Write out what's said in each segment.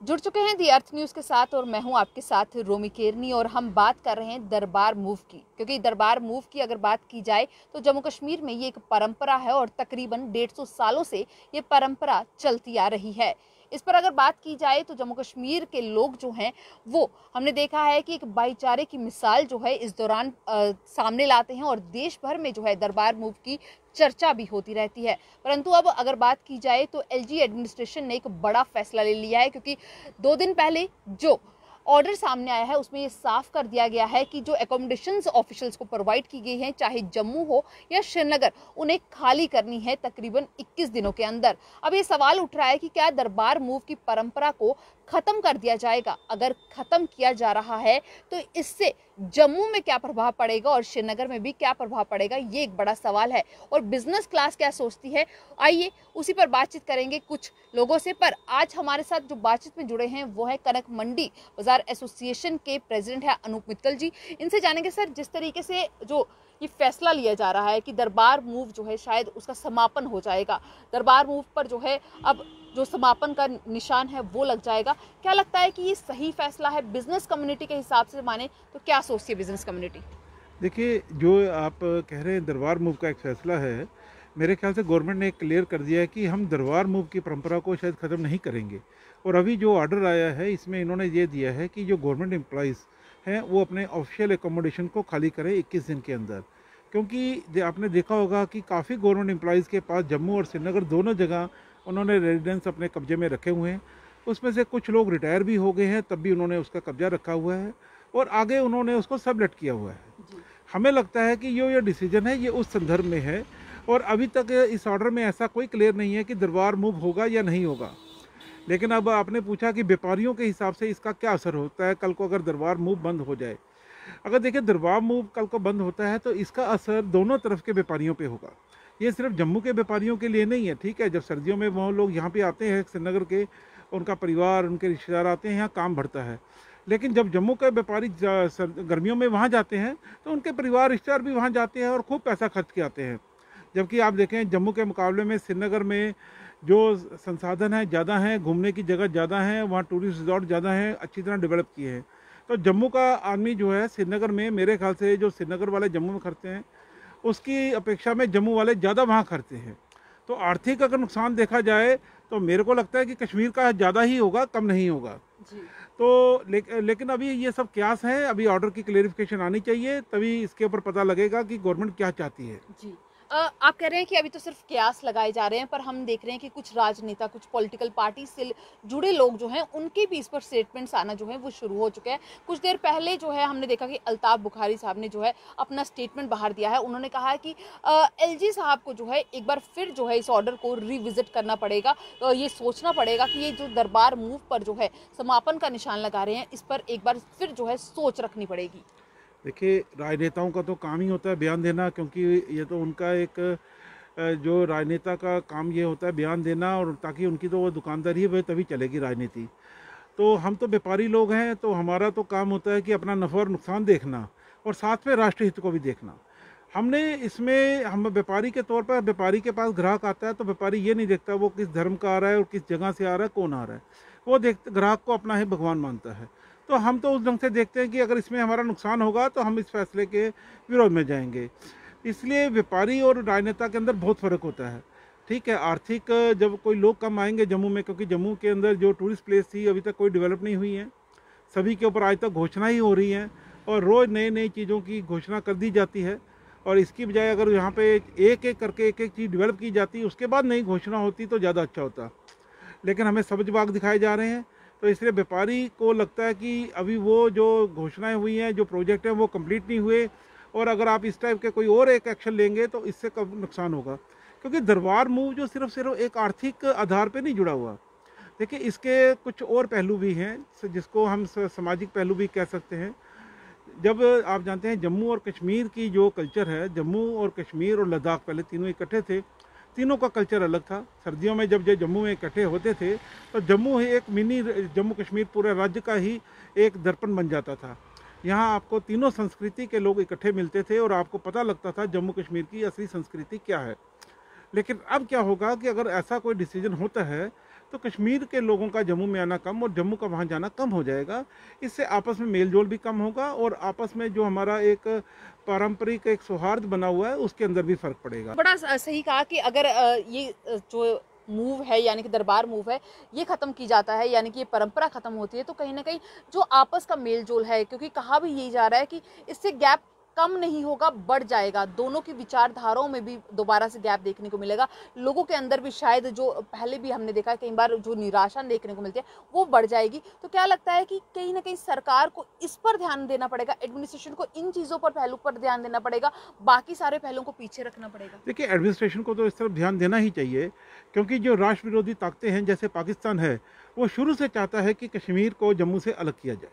जुड़ चुके हैं दी अर्थ न्यूज के साथ और मैं हूं आपके साथ रोमी केरनी और हम बात कर रहे हैं दरबार मूव की, क्योंकि दरबार मूव की अगर बात की जाए तो जम्मू कश्मीर में ये एक परंपरा है और तकरीबन 150 सालों से ये परंपरा चलती आ रही है। इस पर अगर बात की जाए तो जम्मू कश्मीर के लोग जो हैं वो हमने देखा है कि एक भाईचारे की मिसाल जो है इस दौरान सामने लाते हैं और देश भर में जो है दरबार मूव की चर्चा भी होती रहती है। परंतु अब अगर बात की जाए तो एलजी एडमिनिस्ट्रेशन ने एक बड़ा फैसला ले लिया है, क्योंकि 2 दिन पहले जो ऑर्डर सामने आया है उसमें ये साफ कर दिया गया है कि जो एकोमोडेशंस ऑफिशियल्स को प्रोवाइड की गई हैं, चाहे जम्मू हो या श्रीनगर, उन्हें खाली करनी है तकरीबन 21 दिनों के अंदर। अब ये सवाल उठ रहा है कि क्या दरबार मूव की परंपरा को खत्म कर दिया जाएगा? अगर खत्म किया जा रहा है तो इससे जम्मू में क्या प्रभाव पड़ेगा और श्रीनगर में भी क्या प्रभाव पड़ेगा, ये एक बड़ा सवाल है। और बिजनेस क्लास क्या सोचती है, आइए उसी पर बातचीत करेंगे कुछ लोगों से। पर आज हमारे साथ जो बातचीत में जुड़े हैं वो है कनक मंडी बाजार एसोसिएशन के प्रेसिडेंट है अनूप मित्तल जी। इनसे जानेंगे सर, जिस तरीके से जो ये फैसला लिया जा रहा है कि दरबार मूव जो है शायद उसका समापन हो जाएगा, दरबार मूव पर जो है अब जो समापन का निशान है वो लग जाएगा, क्या लगता है कि ये सही फैसला है? बिजनेस कम्युनिटी के हिसाब से माने तो क्या सोचती है बिजनेस कम्युनिटी? देखिए, जो आप कह रहे हैं दरबार मूव का एक फ़ैसला है, मेरे ख्याल से गवर्नमेंट ने क्लियर कर दिया है कि हम दरबार मूव की परंपरा को शायद ख़त्म नहीं करेंगे। और अभी जो ऑर्डर आया है इसमें इन्होंने ये दिया है कि जो गवर्नमेंट एम्प्लॉइज़ हैं वो अपने ऑफिशियल एकोमोडेशन को खाली करें 21 दिन के अंदर। क्योंकि आपने देखा होगा कि काफ़ी गवर्नमेंट एम्प्लॉइज़ के पास जम्मू और श्रीनगर दोनों जगह उन्होंने रेजिडेंस अपने कब्जे में रखे हुए हैं। उसमें से कुछ लोग रिटायर भी हो गए हैं, तब भी उन्होंने उसका कब्जा रखा हुआ है और आगे उन्होंने उसको सबलेट किया हुआ है। हमें लगता है कि ये डिसीजन है ये उस संदर्भ में है और अभी तक इस ऑर्डर में ऐसा कोई क्लियर नहीं है कि दरबार मूव होगा या नहीं होगा। लेकिन अब आपने पूछा कि व्यापारियों के हिसाब से इसका क्या असर होता है कल को अगर दरबार मूव बंद हो जाए। अगर देखिए दरबार मूव कल को बंद होता है तो इसका असर दोनों तरफ के व्यापारियों पे होगा। ये सिर्फ जम्मू के व्यापारियों के लिए नहीं है, ठीक है। जब सर्दियों में वो लोग यहाँ पे आते हैं श्रीनगर के, उनका परिवार उनके रिश्तेदार आते हैं, यहाँ काम बढ़ता है। लेकिन जब जम्मू के व्यापारी गर्मियों में वहाँ जाते हैं तो उनके परिवार रिश्तेदार भी वहाँ जाते हैं और खूब पैसा खर्च के आते हैं। जबकि आप देखें जम्मू के मुकाबले में श्रीनगर में जो संसाधन है ज़्यादा हैं, घूमने की जगह ज़्यादा हैं, वहाँ टूरिस्ट रिजॉर्ट ज़्यादा हैं, अच्छी तरह डेवलप किए हैं। तो जम्मू का आदमी जो है श्रीनगर में, मेरे ख्याल से जो श्रीनगर वाले जम्मू में खर्चते हैं उसकी अपेक्षा में जम्मू वाले ज़्यादा वहाँ खर्चते हैं। तो आर्थिक अगर नुकसान देखा जाए तो मेरे को लगता है कि कश्मीर का ज़्यादा ही होगा, कम नहीं होगा जी। तो लेकिन अभी ये सब क्यास है, अभी ऑर्डर की क्लेरिफिकेशन आनी चाहिए, तभी इसके ऊपर पता लगेगा कि गवर्नमेंट क्या चाहती है जी। आप कह रहे हैं कि अभी तो सिर्फ कयास लगाए जा रहे हैं, पर हम देख रहे हैं कि कुछ राजनेता, कुछ पॉलिटिकल पार्टी से जुड़े लोग जो हैं उनके भी इस पर स्टेटमेंट्स आना जो है वो शुरू हो चुके हैं। कुछ देर पहले जो है हमने देखा कि अल्ताफ बुखारी साहब ने जो है अपना स्टेटमेंट बाहर दिया है। उन्होंने कहा है कि एलजी साहब को जो है एक बार फिर जो है इस ऑर्डर को रिविजिट करना पड़ेगा, ये सोचना पड़ेगा कि ये जो दरबार मूव पर जो है समापन का निशान लगा रहे हैं, इस पर एक बार फिर जो है सोच रखनी पड़ेगी। देखिए, राजनेताओं का तो काम ही होता है बयान देना, क्योंकि ये तो उनका एक जो राजनेता का काम ये होता है बयान देना, और ताकि उनकी तो वो दुकानदारी है, वह तभी चलेगी राजनीति। तो हम तो व्यापारी लोग हैं, तो हमारा तो काम होता है कि अपना नफ़ा और नुकसान देखना और साथ में राष्ट्रीय हित को भी देखना। हमने इसमें, हम व्यापारी के तौर पर, व्यापारी के पास ग्राहक आता है तो व्यापारी ये नहीं देखता वो किस धर्म का आ रहा है और किस जगह से आ रहा है, कौन आ रहा है। वो ग्राहक को अपना ही भगवान मानता है। तो हम तो उस ढंग से देखते हैं कि अगर इसमें हमारा नुकसान होगा तो हम इस फैसले के विरोध में जाएंगे। इसलिए व्यापारी और राजनेता के अंदर बहुत फ़र्क होता है, ठीक है। आर्थिक जब कोई लोग कम आएंगे जम्मू में, क्योंकि जम्मू के अंदर जो टूरिस्ट प्लेस थी अभी तक कोई डेवलप नहीं हुई है, सभी के ऊपर आज तक घोषणा ही हो रही है और रोज़ नई नई चीज़ों की घोषणा कर दी जाती है। और इसकी बजाय अगर यहाँ पे एक एक करके एक एक चीज़ डेवलप की जाती, उसके बाद नई घोषणा होती तो ज़्यादा अच्छा होता। लेकिन हमें सब्ज बाग दिखाए जा रहे हैं, तो इसलिए व्यापारी को लगता है कि अभी वो जो घोषणाएं हुई हैं, जो प्रोजेक्ट हैं वो कंप्लीट नहीं हुए, और अगर आप इस टाइप के कोई और एक एक्शन लेंगे तो इससे कब नुकसान होगा। क्योंकि दरबार मूव जो सिर्फ एक आर्थिक आधार पे नहीं जुड़ा हुआ। देखिए, इसके कुछ और पहलू भी हैं जिसको हम सामाजिक पहलू भी कह सकते हैं। जब आप जानते हैं जम्मू और कश्मीर की जो कल्चर है, जम्मू और कश्मीर और लद्दाख पहले तीनों इकट्ठे थे, तीनों का कल्चर अलग था। सर्दियों में जब जम्मू में इकट्ठे होते थे तो जम्मू ही एक मिनी जम्मू कश्मीर पूरे राज्य का ही एक दर्पण बन जाता था। यहाँ आपको तीनों संस्कृति के लोग इकट्ठे मिलते थे और आपको पता लगता था जम्मू कश्मीर की असली संस्कृति क्या है। लेकिन अब क्या होगा कि अगर ऐसा कोई डिसीजन होता है तो कश्मीर के लोगों का जम्मू में आना कम और जम्मू का वहाँ जाना कम हो जाएगा। इससे आपस में मेल जोल भी कम होगा और आपस में जो हमारा एक पारंपरिक एक सौहार्द बना हुआ है उसके अंदर भी फ़र्क पड़ेगा। बड़ा सही कहा कि अगर ये जो मूव है यानी कि दरबार मूव है ये ख़त्म की जाता है, यानी कि ये परंपरा ख़त्म होती है, तो कहीं ना कहीं जो आपस का मेल जोल है, क्योंकि कहा भी यही जा रहा है कि इससे गैप कम नहीं होगा, बढ़ जाएगा। दोनों की विचारधाराओं में भी दोबारा से गैप देखने को मिलेगा। लोगों के अंदर भी शायद जो पहले भी हमने देखा है कई बार जो निराशा देखने को मिलती है वो बढ़ जाएगी। तो क्या लगता है कि कहीं ना कहीं सरकार को इस पर ध्यान देना पड़ेगा, एडमिनिस्ट्रेशन को इन चीज़ों पर पहलू पर ध्यान देना पड़ेगा, बाकी सारे पहलुओं को पीछे रखना पड़ेगा? देखिए, एडमिनिस्ट्रेशन को तो इस तरफ ध्यान देना ही चाहिए, क्योंकि जो राष्ट्र विरोधी ताकतें हैं जैसे पाकिस्तान है, वो शुरू से चाहता है कि कश्मीर को जम्मू से अलग किया जाए।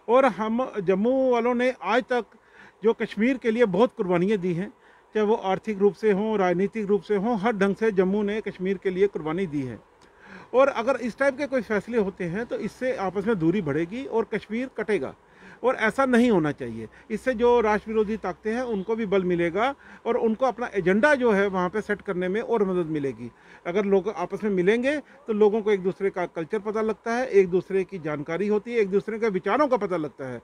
और हम जम्मू वालों ने आज तक जो कश्मीर के लिए बहुत कुर्बानियाँ दी हैं, चाहे वो आर्थिक रूप से हों, राजनीतिक रूप से हों, हर ढंग से जम्मू ने कश्मीर के लिए कुर्बानी दी है। और अगर इस टाइप के कोई फैसले होते हैं तो इससे आपस में दूरी बढ़ेगी और कश्मीर कटेगा, और ऐसा नहीं होना चाहिए। इससे जो राष्ट्र विरोधी ताकतें हैं उनको भी बल मिलेगा और उनको अपना एजेंडा जो है वहाँ पे सेट करने में और मदद मिलेगी। अगर लोग आपस में मिलेंगे तो लोगों को एक दूसरे का कल्चर पता लगता है, एक दूसरे की जानकारी होती है, एक दूसरे के विचारों का पता लगता है।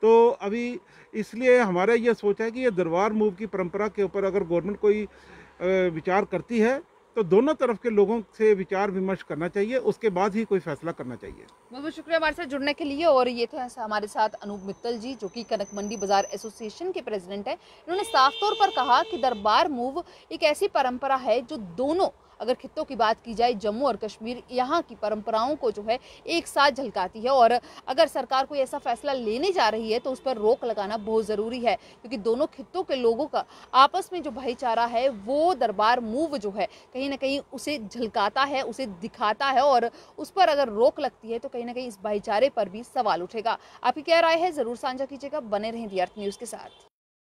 तो अभी इसलिए हमारा ये सोच है कि ये दरबार मूव की परंपरा के ऊपर अगर गवर्नमेंट कोई विचार करती है तो दोनों तरफ के लोगों से विचार विमर्श करना चाहिए, उसके बाद ही कोई फैसला करना चाहिए। बहुत बहुत शुक्रिया हमारे साथ जुड़ने के लिए। और ये थे हमारे साथ अनूप मित्तल जी, जो कि कनक मंडी बाजार एसोसिएशन के प्रेसिडेंट है। इन्होंने साफ तौर पर कहा कि दरबार मूव एक ऐसी परंपरा है जो दोनों, अगर खित्तों की बात की जाए, जम्मू और कश्मीर, यहाँ की परंपराओं को जो है एक साथ झलकाती है। और अगर सरकार कोई ऐसा फैसला लेने जा रही है तो उस पर रोक लगाना बहुत ज़रूरी है, क्योंकि दोनों खित्तों के लोगों का आपस में जो भाईचारा है वो दरबार मूव जो है कहीं ना कहीं उसे झलकाता है, उसे दिखाता है। और उस पर अगर रोक लगती है तो कहीं ना कहीं इस भाईचारे पर भी सवाल उठेगा। आपकी क्या राय है, ज़रूर साझा कीजिएगा। बने रहें दी अर्थ न्यूज़ के साथ।